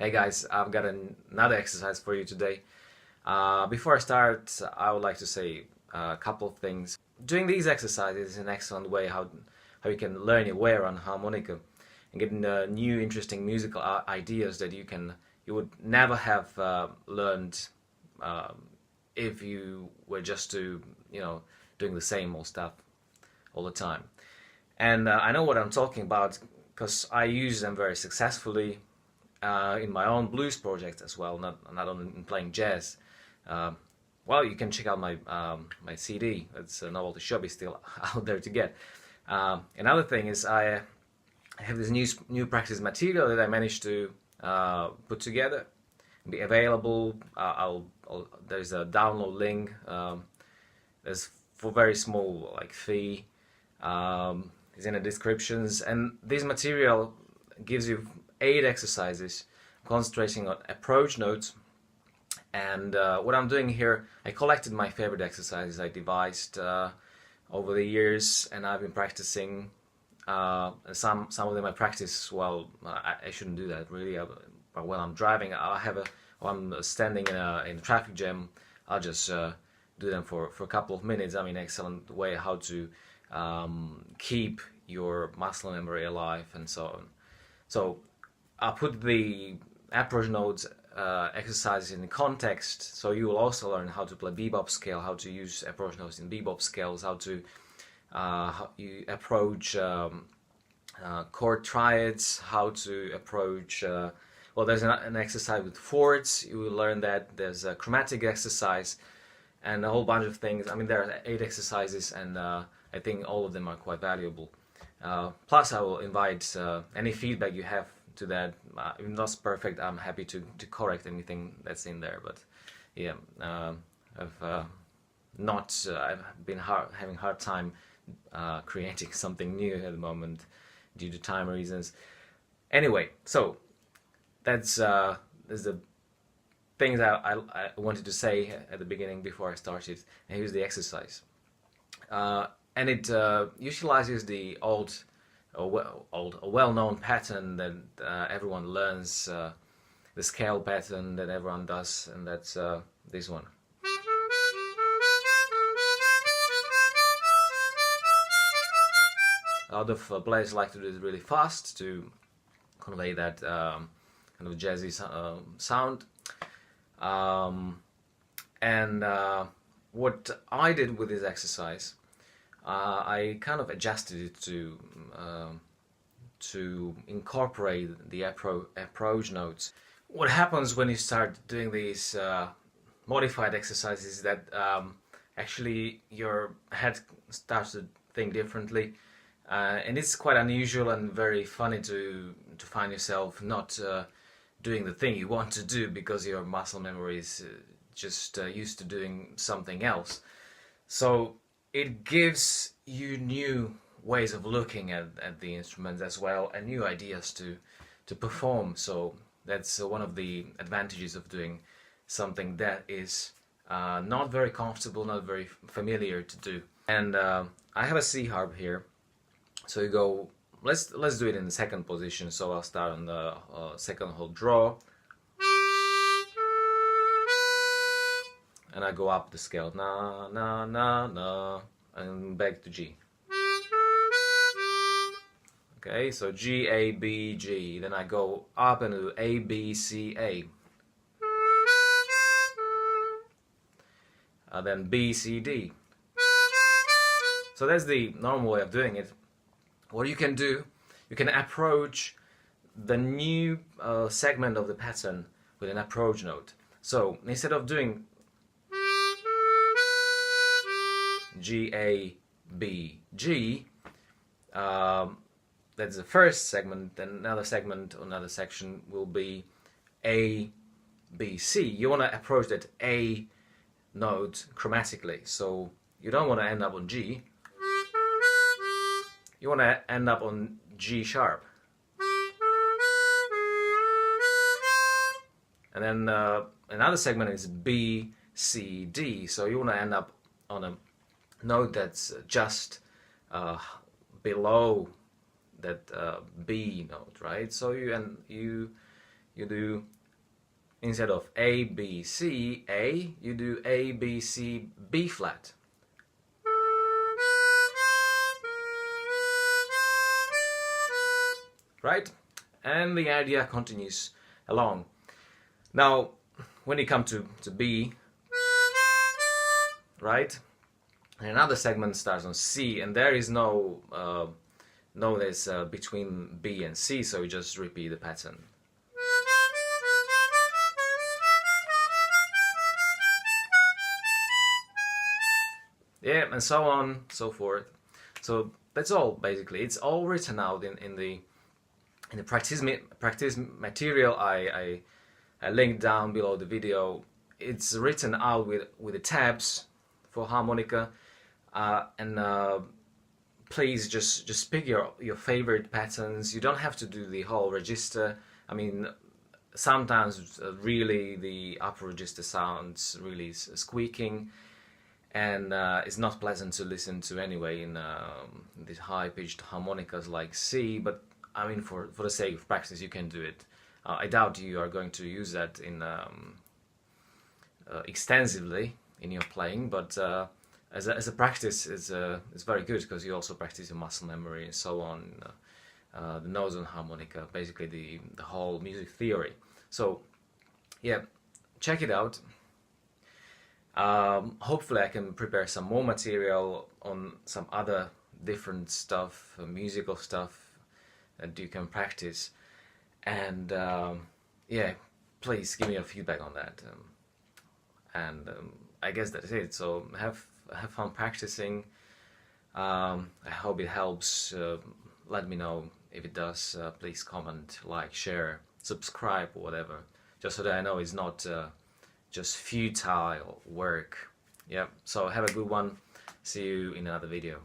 Hey guys, I've got another exercise for you today. Before I start, I would like to say a couple of things. Doing these exercises is an excellent way how you can learn your way around harmonica and get new interesting musical ideas that you would never have learned if you were just doing the same old stuff all the time. And I know what I'm talking about because I use them very successfully in my own blues project as well, not only in playing jazz. Uh, well, you can check out my CD. It's a novelty shop is still out there to get. Another thing is I have this new practice material that I managed to put together, be available. There's a download link. There's for very small fee. Is in the descriptions, and this material gives you 8 exercises concentrating on approach notes. And what I'm doing here, I collected my favorite exercises I devised over the years, and I've been practicing. Some of them I practice while I shouldn't do that really. But when I'm driving, or I'm standing in a traffic jam, I'll just do them for a couple of minutes. I mean, excellent way how to keep your muscle memory alive and so on. So I'll put the approach notes exercises in context, so you will also learn how to play bebop scale, how to use approach notes in bebop scales, how you approach chord triads, how to approach well, there's an exercise with chords. You will learn that. There's a chromatic exercise and a whole bunch of things. I mean, there are 8 exercises, and I think all of them are quite valuable. Plus, I will invite any feedback you have to that. If not perfect, I'm happy to correct anything that's in there. But yeah, I've been having hard time creating something new at the moment due to time reasons. Anyway, so that's the things I wanted to say at the beginning before I started. And here's the exercise. And it utilizes the a well-known pattern that everyone learns, the scale pattern that everyone does, and that's this one. A lot of players like to do it really fast to convey that kind of jazzy sound. What I did with this exercise, I kind of adjusted it to incorporate the approach notes. What happens when you start doing these modified exercises is that actually your head starts to think differently, and it's quite unusual and very funny to find yourself not doing the thing you want to do because your muscle memory is just used to doing something else. So it gives you new ways of looking at the instruments as well, and new ideas to perform. So that's one of the advantages of doing something that is not very comfortable, not very familiar to do. And I have a C harp here, so you go. Let's do it in the second position. So I'll start on the second whole draw, and I go up the scale, na na na na, and back to G. Okay, so G, A, B, G. Then I go up and do A, B, C, A. Then B, C, D. So that's the normal way of doing it. What you can do, you can approach the new segment of the pattern with an approach note. So instead of doing G, A, B, G, that's the first segment, then another segment, another section will be A, B, C. You want to approach that A note chromatically, so you don't want to end up on G. You want to end up on G sharp. And then another segment is B, C, D. So you want to end up on a note that's just below that B note, right? So you you do, instead of A, B, C, A, you do A, B, C, B flat. Right? And the idea continues along. Now, when you come to B, right? And another segment starts on C, and there is no this between B and C, so you just repeat the pattern. Yeah, and so on, so forth. So that's all basically. It's all written out in the practice material I linked down below the video. It's written out with the tabs for harmonica, and please just pick your favorite patterns. You don't have to do the whole register. I mean, sometimes really the upper register sounds really squeaking, and it's not pleasant to listen to anyway in these high-pitched harmonicas like C, but I mean, for the sake of practice, you can do it. I doubt you are going to use that in extensively in your playing, but as a practice, it's very good, because you also practice your muscle memory and so on. The notes on harmonica, basically the whole music theory. So yeah, check it out. Hopefully I can prepare some more material on some other different stuff, musical stuff that you can practice, and yeah, please give me your feedback on that. I guess that's it. So have fun practicing. I hope it helps. Let me know if it does. Please comment, like, share, subscribe, or whatever, just so that I know it's not just futile work. Yeah, so have a good one. See you in another video.